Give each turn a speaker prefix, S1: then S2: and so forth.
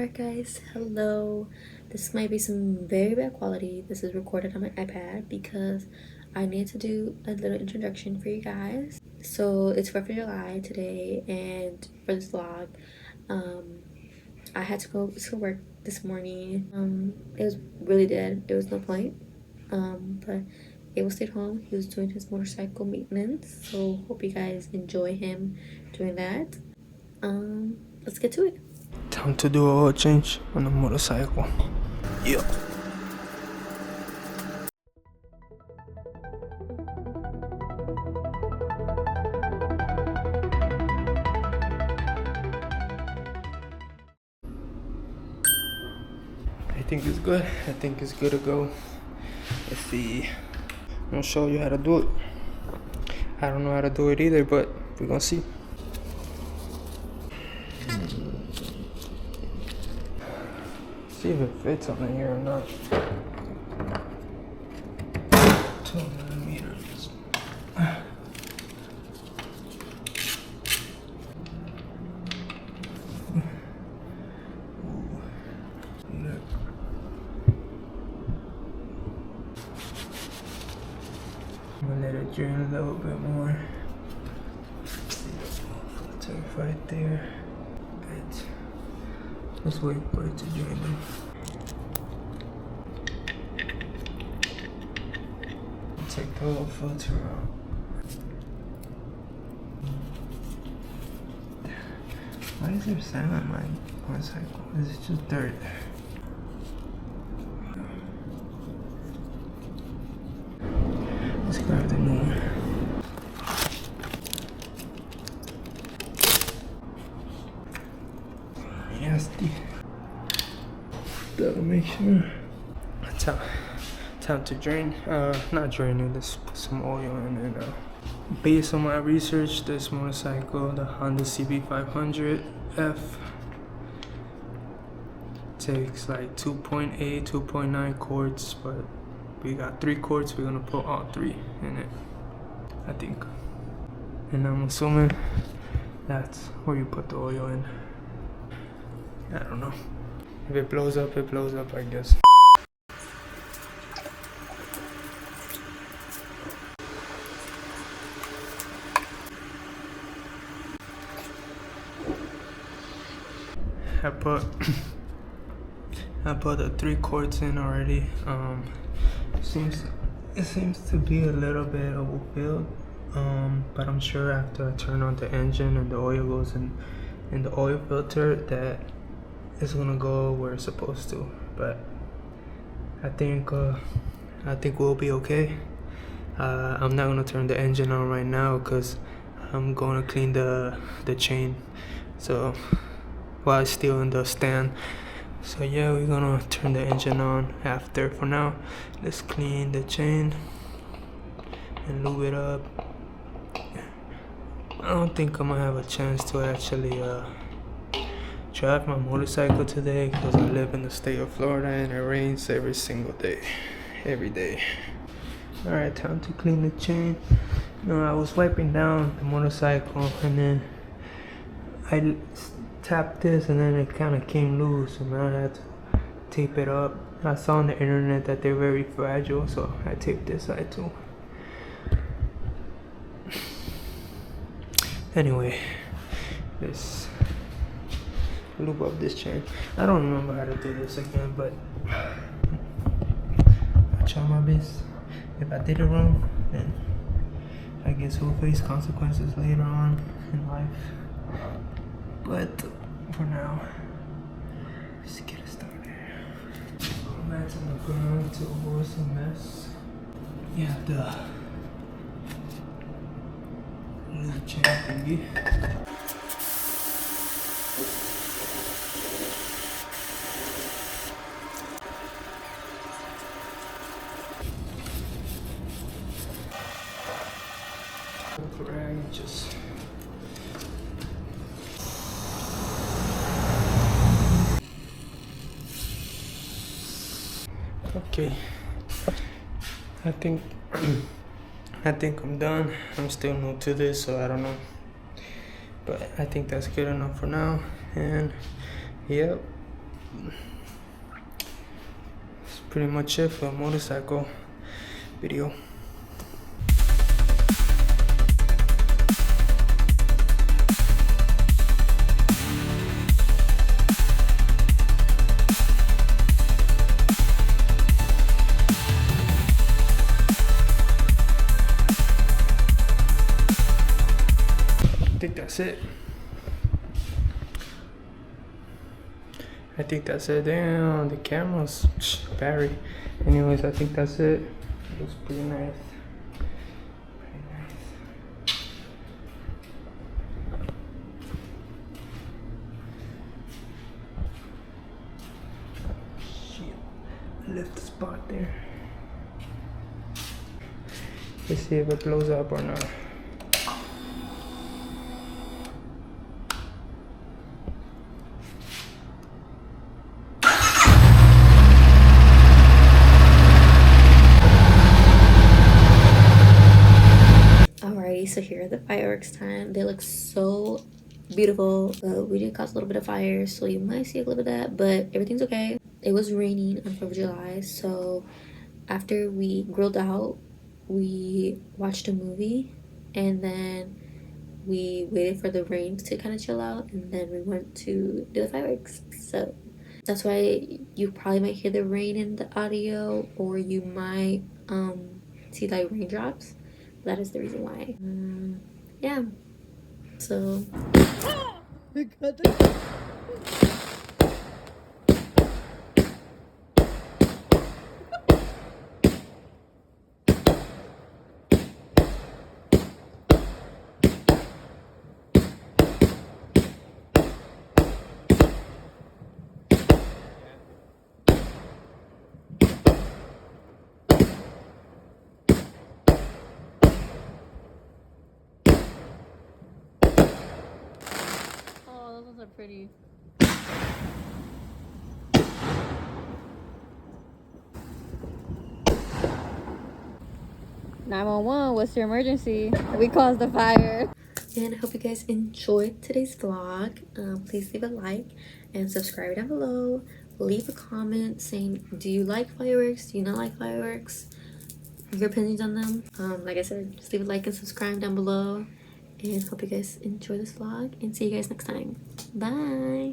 S1: Alright guys, hello. This might be some very bad quality. This is recorded on my iPad because I need to do a little introduction for you guys. So it's 4th of July today, and for this vlog, I had to go to work this morning. It was really dead. There was no point. But Abel stayed home. He was doing his motorcycle maintenance. So hope you guys enjoy him doing that. Let's get to it.
S2: Time to do a oil change on the motorcycle. Yeah. I think it's good. I think it's good to go. Let's see. I'm gonna show you how to do it. I don't know how to do it either, but we're gonna see. See if it fits on here or not. 12mm. I'm gonna let it drain a little bit more. Filter right there. Good. Let's wait for it to drain. Take the whole filter out. Why is there sand on my motorcycle? Is it just dirt? Let's grab the new one. Nasty. Gotta make sure. Time to drain. Not draining. Let's put some oil in it. Based on my research, this motorcycle, the Honda CB500F, takes like 2.8, 2.9 quarts, but we got 3 quarts. We're gonna put all 3 in it, I think. And I'm assuming that's where you put the oil in. I don't know. If it blows up, it blows up, I guess. I put the 3 quarts in already. It seems to be a little bit overfilled, but I'm sure after I turn on the engine and the oil goes in the oil filter that it's gonna go where it's supposed to. But I think we'll be okay. I'm not gonna turn the engine on right now because I'm gonna clean the chain. So while it's still in the stand. So yeah, we're gonna turn the engine on after. For now, let's clean the chain and lube it up. I don't think I'm gonna have a chance to actually drive my motorcycle today because I live in the state of Florida and it rains every single day, every day. Alright, time to clean the chain. I was wiping down the motorcycle and then I tapped this and then it kind of came loose, and I had to tape it up. I saw on the internet that they're very fragile, so I taped this side too. Anyway, let's lube up this chain. I don't remember how to do this again, but I try my best. If I did it wrong, then I guess we'll face consequences later on in life. But for now, let's get it started. Mats on the ground to avoid some mess. You have the little chain thingy. Rag, just okay. I think I'm done. I'm still new to this, so I don't know. But I think that's good enough for now. And yep, that's pretty much it for a motorcycle video. I think that's it. I think that's it. Damn, the camera's battery. Anyways, I think that's it. Looks pretty nice. Pretty nice. Shit. I left the spot there. Let's see if it blows up or not.
S1: Alrighty, so here are the fireworks time. They look so beautiful. We did cause a little bit of fire, so you might see a little bit of that, but everything's okay. It was raining on 4th of July, so after we grilled out, we watched a movie, and then we waited for the rain to kind of chill out, and then we went to do the fireworks. So that's why you probably might hear the rain in the audio, or you might see like raindrops. That is the reason why. Yeah. So. Oh, those are pretty. 911, what's your emergency? We caused the fire. And I hope you guys enjoyed today's vlog. Please leave a like and subscribe down below. Leave a comment saying, do you like fireworks? Do you not like fireworks? Your opinions on them. Like I said, just leave a like and subscribe down below. And hope you guys enjoy this vlog, and see you guys next time. Bye.